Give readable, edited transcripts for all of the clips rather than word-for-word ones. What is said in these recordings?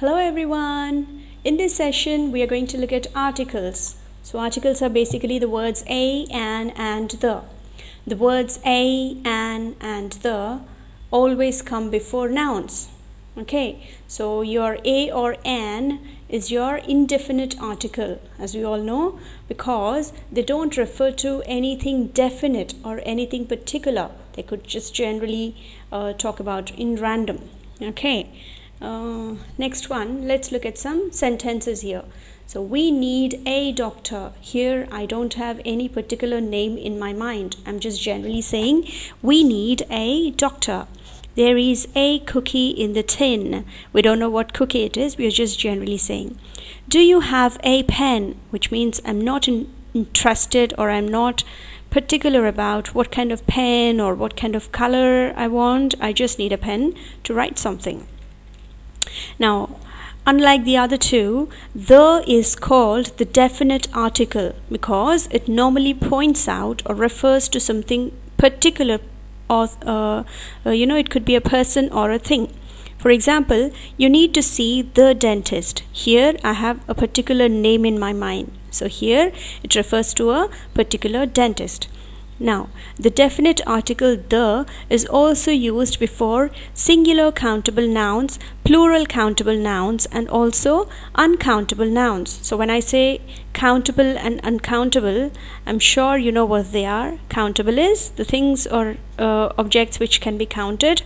Hello everyone. In this session we are going to look at articles. So articles are basically the words a, an and the. The words a, an and the always come before nouns. Okay, so your a or an is your indefinite article, as we all know, because they don't refer to anything definite or anything particular. They could just generally talk about in random. Okay. Next one, let's look at some sentences here. So we need a doctor. Here I don't have any particular name in my mind. I'm just generally saying we need a doctor. There is a cookie in the tin. We don't know what cookie it is. We are just generally saying. Do you have a pen? Which means I'm not interested or I'm not particular about what kind of pen or what kind of color I want. I just need a pen to write something. Now, unlike the other two, the is called the definite article because it normally points out or refers to something particular, or it could be a person or a thing. For example, you need to see the dentist. Here I have a particular name in my mind. So here it refers to a particular dentist. Now, the definite article the is also used before singular countable nouns, plural countable nouns, and also uncountable nouns. So when I say countable and uncountable, I'm sure you know what they are. Countable is the things or objects which can be counted,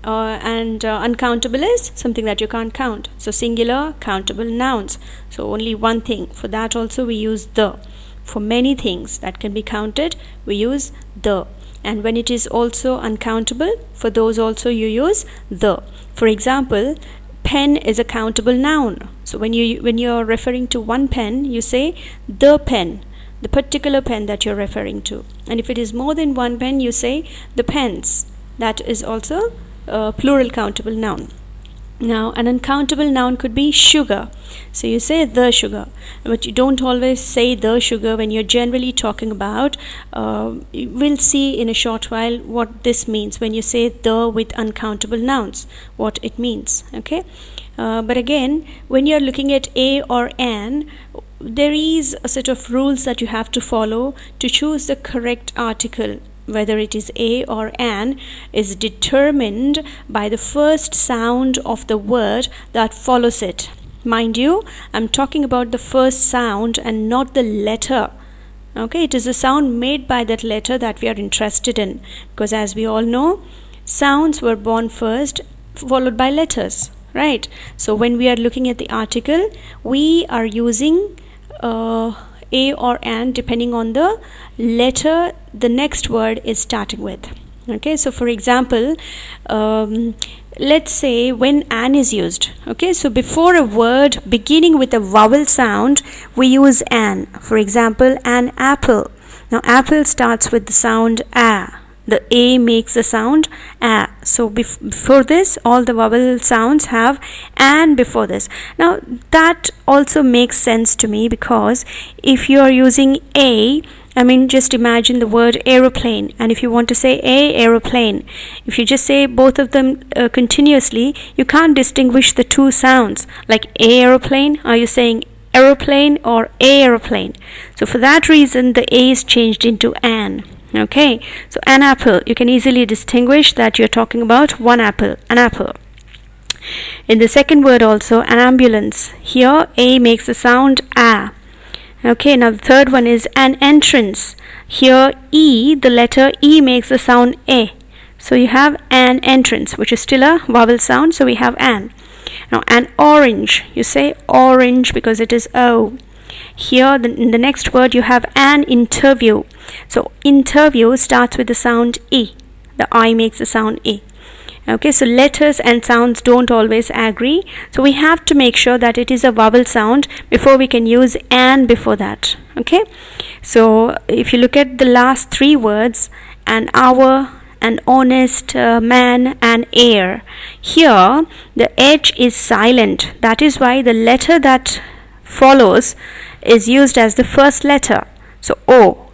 and uncountable is something that you can't count. So singular countable nouns. So only one thing. For that also we use the. For many things that can be counted, we use the. And when it is also uncountable, for those also you use the. For example, pen is a countable noun. So when you're referring to one pen, you say the pen, the particular pen that you're referring to. And if it is more than one pen, you say the pens. That is also a plural countable noun. Now, an uncountable noun could be sugar. So you say the sugar, but you don't always say the sugar when you're generally talking about. We'll see in a short while what this means when you say the with uncountable nouns, what it means. Okay, but again, when you're looking at a or an, there is a set of rules that you have to follow to choose the correct article. Whether it is a or an is determined by the first sound of the word that follows it. Mind you, I'm talking about the first sound and not the letter. Okay, it is the sound made by that letter that we are interested in, because as we all know, sounds were born first, followed by letters, right? So when we are looking at the article, we are using a or an depending on the letter the next word is starting with. Okay, so for example, let's say when an is used. Okay, so before a word beginning with a vowel sound, we use an. For example, an apple. Now apple starts with the sound a. The a makes the sound a. So before this, all the vowel sounds have an before this. Now that also makes sense to me because if you are using a, I mean, just imagine the word aeroplane, and if you want to say a aeroplane, if you just say both of them continuously, you can't distinguish the two sounds. Like a aeroplane, are you saying aeroplane or a aeroplane? So for that reason, the a is changed into an. Okay, so an apple, you can easily distinguish that you're talking about one apple, an apple. In the second word also, an ambulance. Here, a makes the sound a. Okay, now the third one is an entrance. Here, e, the letter e makes the sound a. So you have an entrance, which is still a vowel sound, so we have an. Now, an orange, you say orange because it is o. Here, in the next word, you have an interview. So, interview starts with the sound E. The I makes the sound E. Okay, so letters and sounds don't always agree. So, we have to make sure that it is a vowel sound before we can use an before that. Okay, so if you look at the last three words, an hour, an honest man, and air. Here, the H is silent. That is why the letter that follows is used as the first letter. So O,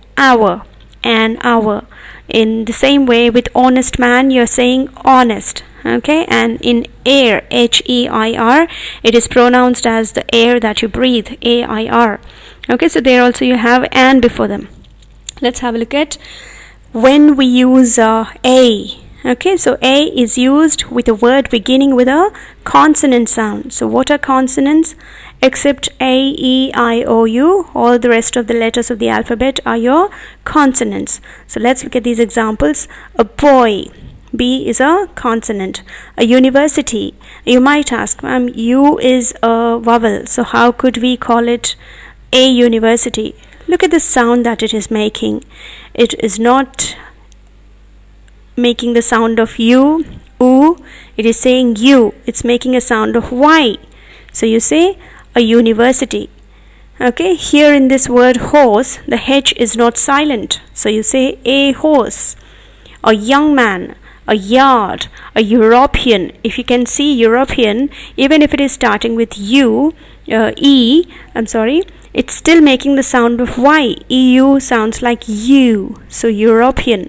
an hour. In the same way with honest man, you're saying honest. okay, and in air, H-E-I-R, it is pronounced as the air that you breathe, A-I-R. Okay, so there also you have and before them. Let's have a look at when we use A. Okay, so A is used with a word beginning with a consonant sound. So what are consonants? Except A, E, I, O, U, all the rest of the letters of the alphabet are your consonants. So let's look at these examples. A boy, B is a consonant. A university, you might ask, U is a vowel, so how could we call it a university? Look at the sound that it is making. It is not making the sound of U, oo, it is saying U. It's making a sound of Y. So you say a university. Okay, here in this word horse, the H is not silent. So you say a horse. A young man, a yard, a European. If you can see European, even if it is starting with U, it's still making the sound of Y. EU sounds like U. So European.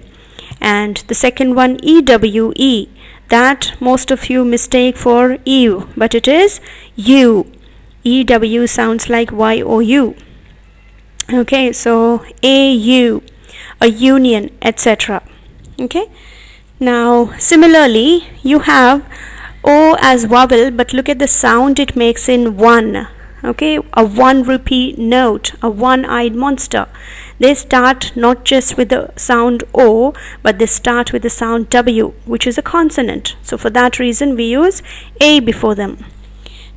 And the second one, EWE, that most of you mistake for EU, but it is U. EW sounds like YOU. Okay, so AU, a union, etc. Okay, now similarly you have O as vowel, but look at the sound it makes in one. Okay, a 1 rupee note, a one-eyed monster. They start not just with the sound O, but they start with the sound W, which is a consonant. So for that reason we use A before them.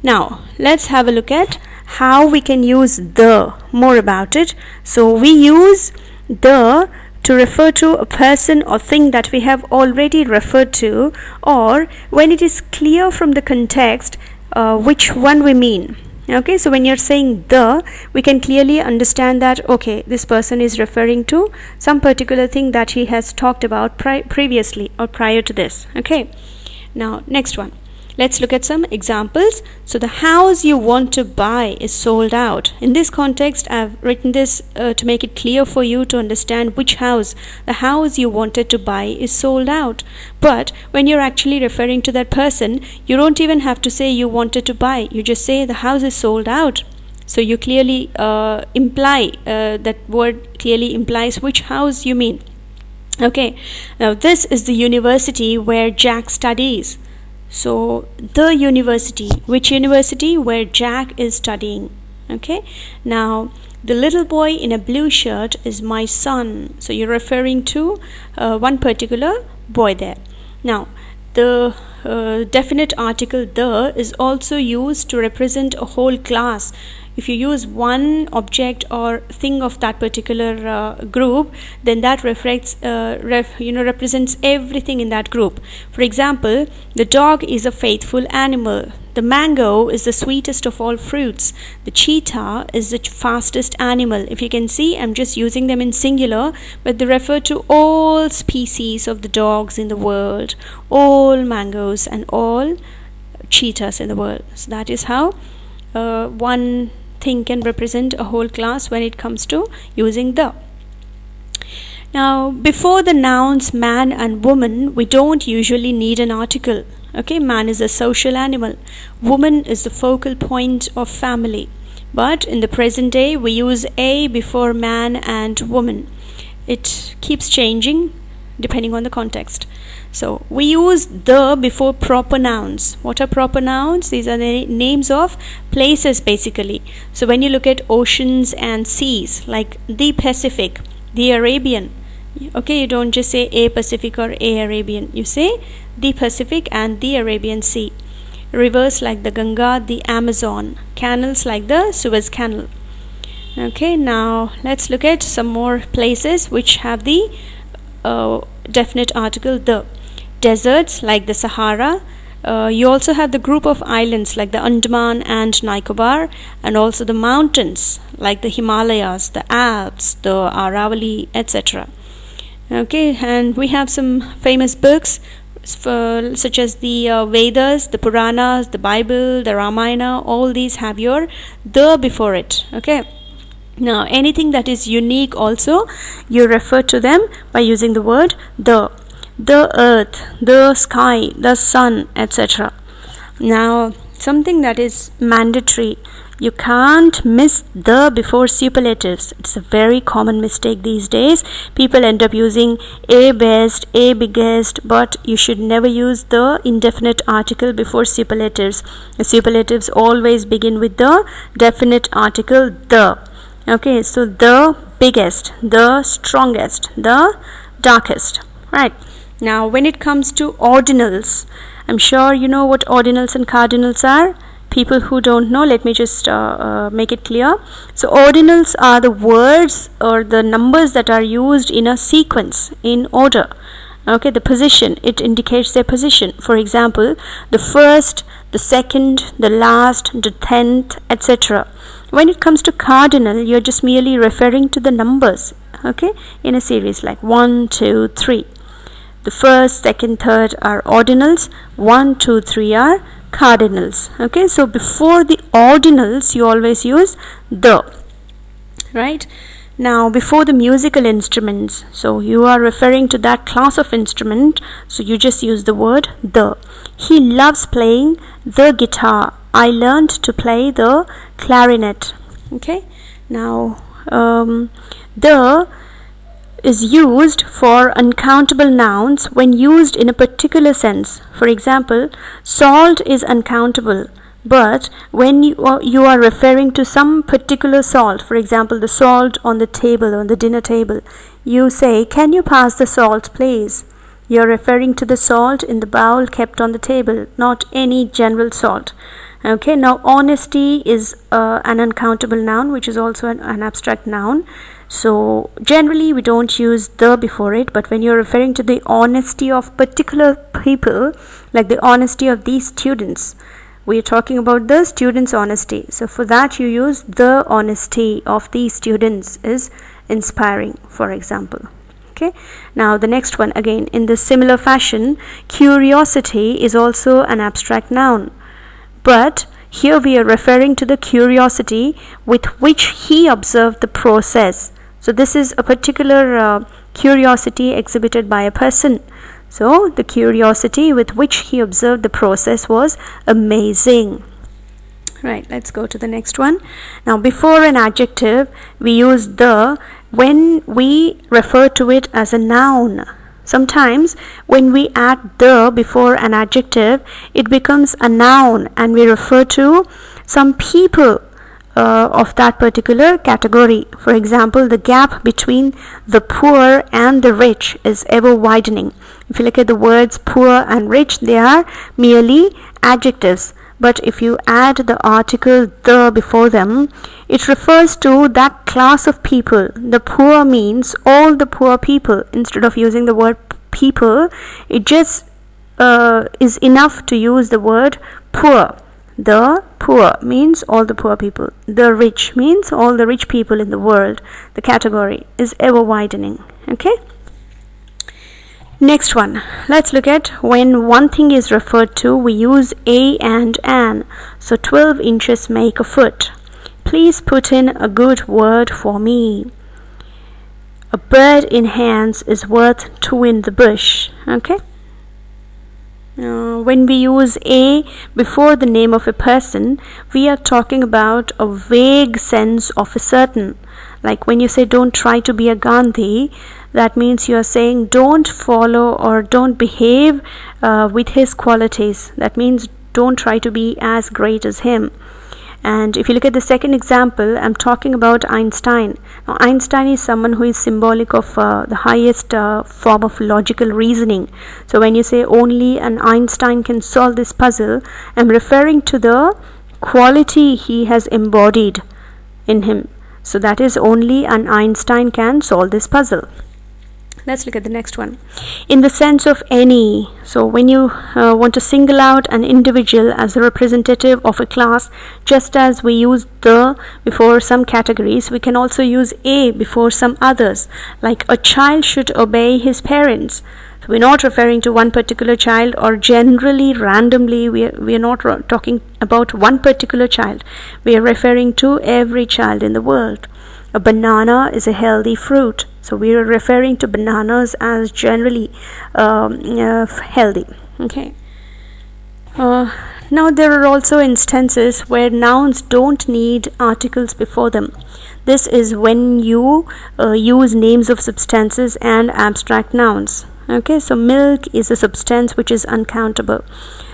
Now let's have a look at how we can use the, more about it. So we use the to refer to a person or thing that we have already referred to, or when it is clear from the context which one we mean. Okay, so when you're saying the, we can clearly understand that, okay, this person is referring to some particular thing that he has talked about previously or prior to this. Okay, now next one. Let's look at some examples. So the house you want to buy is sold out. In this context, I've written this to make it clear for you to understand which house. The house you wanted to buy is sold out. But when you're actually referring to that person, you don't even have to say you wanted to buy. You just say the house is sold out. So you clearly imply, that word clearly implies which house you mean. Okay, now this is the university where Jack studies. So the university, which university? Where Jack is studying. Okay, now the little boy in a blue shirt is my son. So you're referring to one particular boy there. Now the definite article the is also used to represent a whole class. If you use one object or thing of that particular group, then that represents everything in that group. For example, the dog is a faithful animal. The mango is the sweetest of all fruits. The cheetah is the fastest animal. If you can see, I'm just using them in singular, but they refer to all species of the dogs in the world, all mangoes and all cheetahs in the world. So that is how one thing can represent a whole class when it comes to using the. Now, before the nouns man and woman, we don't usually need an article. Okay, man is a social animal. Woman is the focal point of family. But in the present day, we use a before man and woman. It keeps changing depending on the context. So we use the before proper nouns. What are proper nouns? These are the names of places basically. So when you look at oceans and seas, like the Pacific, the Arabian, okay, you don't just say a Pacific or a Arabian. You say the Pacific and the Arabian Sea. Rivers like the Ganga, the Amazon. Canals like the Suez Canal. Okay, now let's look at some more places which have the definite article the. Deserts like the Sahara. You also have the group of islands like the Andaman and Nicobar, and also the mountains like the Himalayas, the Alps, the Aravalli, etc. Okay, and we have some famous books such as the Vedas, the Puranas, the Bible, the Ramayana. All these have your the before it. Okay. Now anything that is unique also, you refer to them by using the word the. the earth, the sky, the sun, etc. Now, something that is mandatory, you can't miss the before superlatives. It's a very common mistake these days. People end up using a best, a biggest, but you should never use the indefinite article before superlatives. The superlatives always begin with the definite article the. Okay, so the biggest, the strongest, the darkest. Right. Now, when it comes to ordinals, I'm sure you know what ordinals and cardinals are. People who don't know, let me just make it clear. So ordinals are the words or the numbers that are used in a sequence, in order. Okay, the position, it indicates their position. For example, the first, the second, the last, the 10th, etc. When it comes to cardinal, you're just merely referring to the numbers, okay, in a series like 1, 2, 3. The first, second, third are ordinals. 1, 2, 3 are cardinals. Okay, so before the ordinals you always use the. Right. Now, before the musical instruments, so you are referring to that class of instrument, so you just use the word the. He loves playing the guitar. I learned to play the clarinet. Okay. Now, the is used for uncountable nouns when used in a particular sense. For example, salt is uncountable, but when you are referring to some particular salt, for example, the salt on the table, on the dinner table, you say, "Can you pass the salt, please?" You're referring to the salt in the bowl kept on the table, not any general salt. Okay, now honesty is an uncountable noun, which is also an abstract noun. So generally we don't use the before it, but when you're referring to the honesty of particular people, like the honesty of these students, we are talking about the students' honesty. So for that you use the honesty of these students is inspiring, for example. Okay. Now the next one, again in the similar fashion, curiosity is also an abstract noun, but here we are referring to the curiosity with which he observed the process. So this is a particular curiosity exhibited by a person. So the curiosity with which he observed the process was amazing. Right, let's go to the next one. Now, before an adjective, we use the when we refer to it as a noun. Sometimes when we add the before an adjective, it becomes a noun and we refer to some people of that particular category. For example, the gap between the poor and the rich is ever widening. If you look at the words poor and rich, they are merely adjectives. But if you add the article the before them, it refers to that class of people. The poor means all the poor people. Instead of using the word people, it just is enough to use the word poor. The poor means all the poor people. The rich means all the rich people in the world. The category is ever widening. Okay. Next one, let's look at when one thing is referred to, we use a and an. So 12 inches make a foot. Please put in a good word for me. A bird in hands is worth two in the bush. Okay. When we use a before the name of a person, we are talking about a vague sense of a certain. Like when you say don't try to be a Gandhi, that means you are saying don't follow or don't behave with his qualities. That means don't try to be as great as him. And if you look at the second example, I'm talking about Einstein. Now, Einstein is someone who is symbolic of the highest form of logical reasoning. So when you say only an Einstein can solve this puzzle, I'm referring to the quality he has embodied in him. So that is only an Einstein can solve this puzzle. Let's look at the next one. In the sense of any, so when you want to single out an individual as a representative of a class, just as we use the before some categories, we can also use a before some others. Like a child should obey his parents. So we're not referring to one particular child or generally randomly. We are not talking about one particular child. We are referring to every child in the world. A banana is a healthy fruit. So we are referring to bananas as generally healthy. Okay. Now there are also instances where nouns don't need articles before them. This is when you use names of substances and abstract nouns. Okay, so milk is a substance which is uncountable.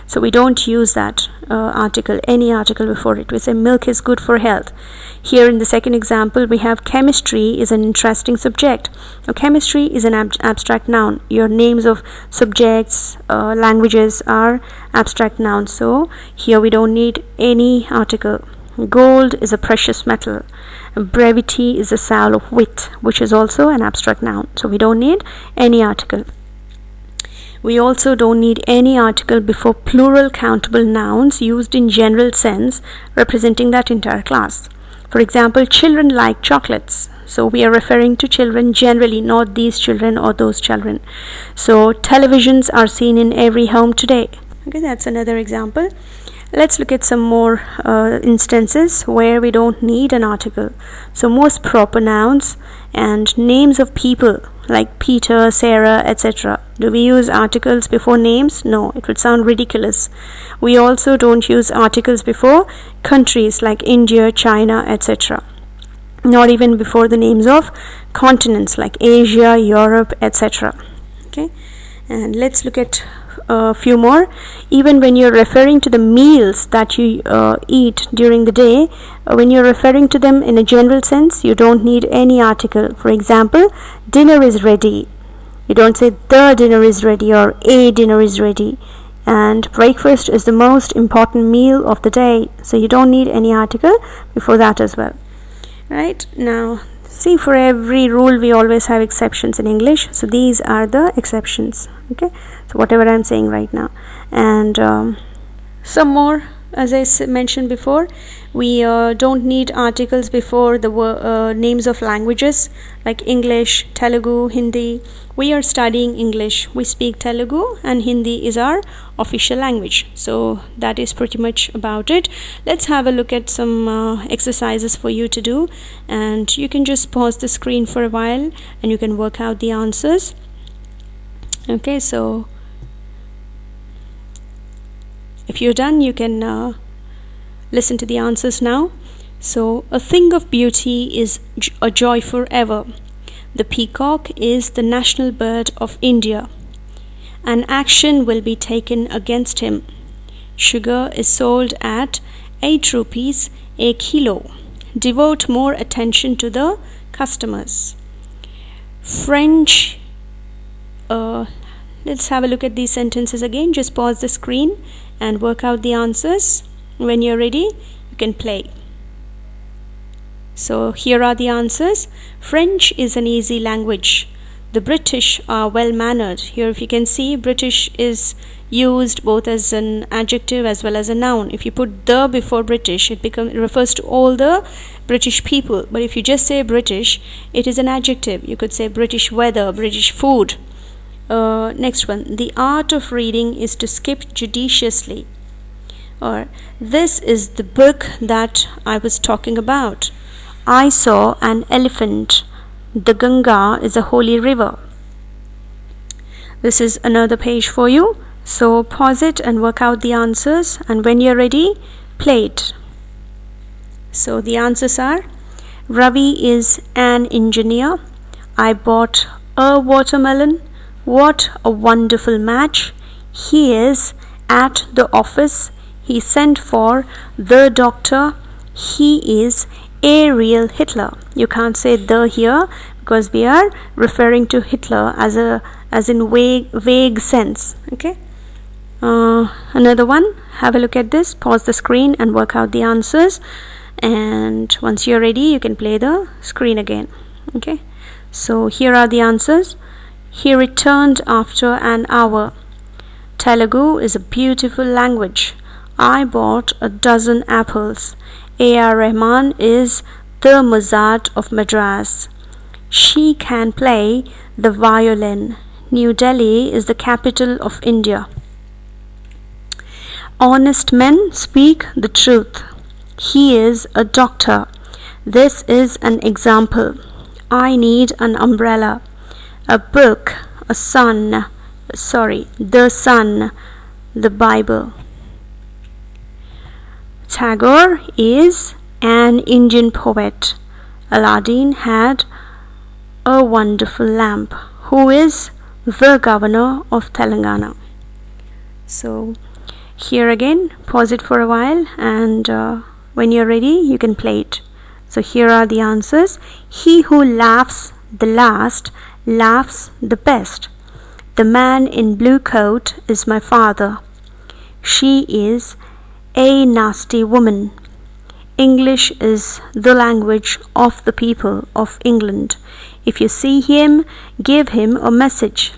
So we don't use that any article before it. We say milk is good for health. Here in the second example, we have chemistry is an interesting subject. Now, chemistry is an abstract noun. Your names of subjects, languages are abstract nouns. So here we don't need any article. Gold is a precious metal. Brevity is a soul of wit, which is also an abstract noun. So we don't need any article. We also don't need any article before plural countable nouns used in general sense, representing that entire class. For example, children like chocolates. So we are referring to children generally, not these children or those children. So televisions are seen in every home today. Okay, that's another example. Let's look at some more instances where we don't need an article. So most proper nouns and names of people like Peter, Sarah, etc. Do we use articles before names? No, it would sound ridiculous. We also don't use articles before countries like India, China, etc. Not even before the names of continents like Asia, Europe, etc. Okay, and let's look at a few more. Even when you're referring to the meals that you eat during the day, when you're referring to them in a general sense, you don't need any article. For example, dinner is ready. You don't say the dinner is ready or a dinner is ready. And breakfast is the most important meal of the day, so you don't need any article before that as well. Right, now see, for every rule we always have exceptions in English. So these are the exceptions. Okay, so whatever I'm saying right now. And some more, as I mentioned before, we don't need articles before the names of languages like English, Telugu, Hindi. We are studying English. We speak Telugu and Hindi is our official language. So that is pretty much about it. Let's have a look at some exercises for you to do, and you can just pause the screen for a while and you can work out the answers. Okay, so if you're done, you can listen to the answers now. So, a thing of beauty is a joy forever. The peacock is the national bird of India. An action will be taken against him. Sugar is sold at 8 rupees a kilo. Devote more attention to the customers. French. Let's have a look at these sentences again. Just pause the screen and work out the answers. When you're ready, you can play. So here are the answers. French is an easy language. The British are well-mannered. Here, if you can see, British is used both as an adjective as well as a noun. If you put the before British, it refers to all the British people. But if you just say British, it is an adjective. You could say British weather, British food. Next one. The art of reading is to skip judiciously. Or, this is the book that I was talking about. I saw an elephant. The Ganga is a holy river. This is another page for you. So pause it and work out the answers. And when you're ready, play it. So the answers are: Ravi is an engineer. I bought a watermelon. What a wonderful match. He is at the office. He sent for the doctor. He is a real Hitler. You can't say the here because we are referring to Hitler as in vague sense. Okay. Another one. Have a look at this. Pause the screen and work out the answers. And once you're ready, you can play the screen again. Okay. So here are the answers. He returned after an hour. Telugu is a beautiful language. I bought a dozen apples. A.R. Rahman is the Mozart of Madras. She can play the violin. New Delhi is the capital of India. Honest men speak the truth. He is a doctor. This is an example. I need an umbrella, a book, the sun, the Bible. Tagore is an Indian poet. Aladdin had a wonderful lamp. Who is the governor of Telangana? So here again, pause it for a while, and when you're ready, you can play it. So here are the answers. He who laughs the last laughs the best. The man in blue coat is my father. She is a nasty woman. English is the language of the people of England. If you see him, give him a message.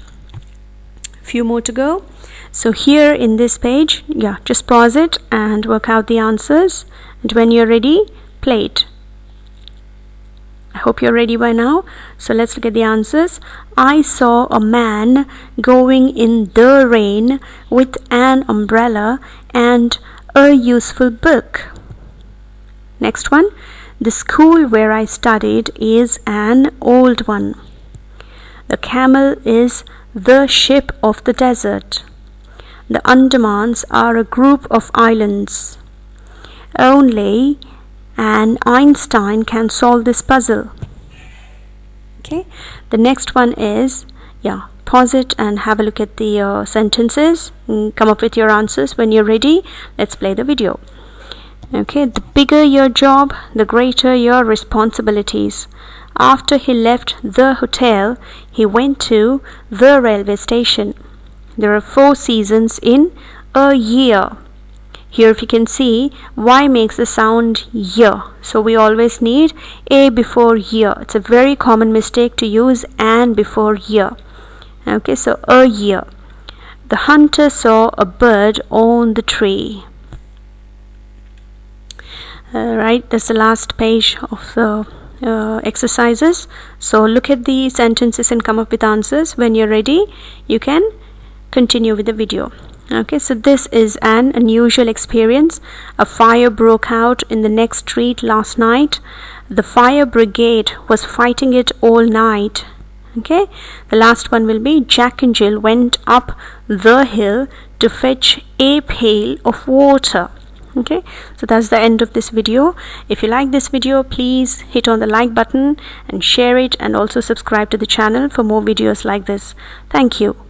Few more to go. So here in this page, just pause it and work out the answers. And when you're ready, play it. I hope you're ready by now. So let's look at the answers. I saw a man going in the rain with an umbrella and a useful book. Next one. The school where I studied is an old one. The camel is the ship of the desert. The Andamans are a group of islands. Only an Einstein can solve this puzzle. Okay, the next one is, pause it and have a look at the sentences and come up with your answers. When you're ready, let's play the video. Okay, the bigger your job, the greater your responsibilities. After he left the hotel, he went to the railway station. There are 4 seasons in a year. Here if you can see, Y makes the sound year. So we always need A before year. It's a very common mistake to use an before year. Okay, so a year. The hunter saw a bird on the tree. Right, that's the last page of the exercises. So look at the sentences and come up with answers. When you're ready, you can continue with the video. Okay, so this is an unusual experience. A fire broke out in the next street last night. The fire brigade was fighting it all night. Okay, the last one will be Jack and Jill went up the hill to fetch a pail of water. Okay, so that's the end of this video. If you like this video, please hit on the like button and share it, and also subscribe to the channel for more videos like this. Thank you.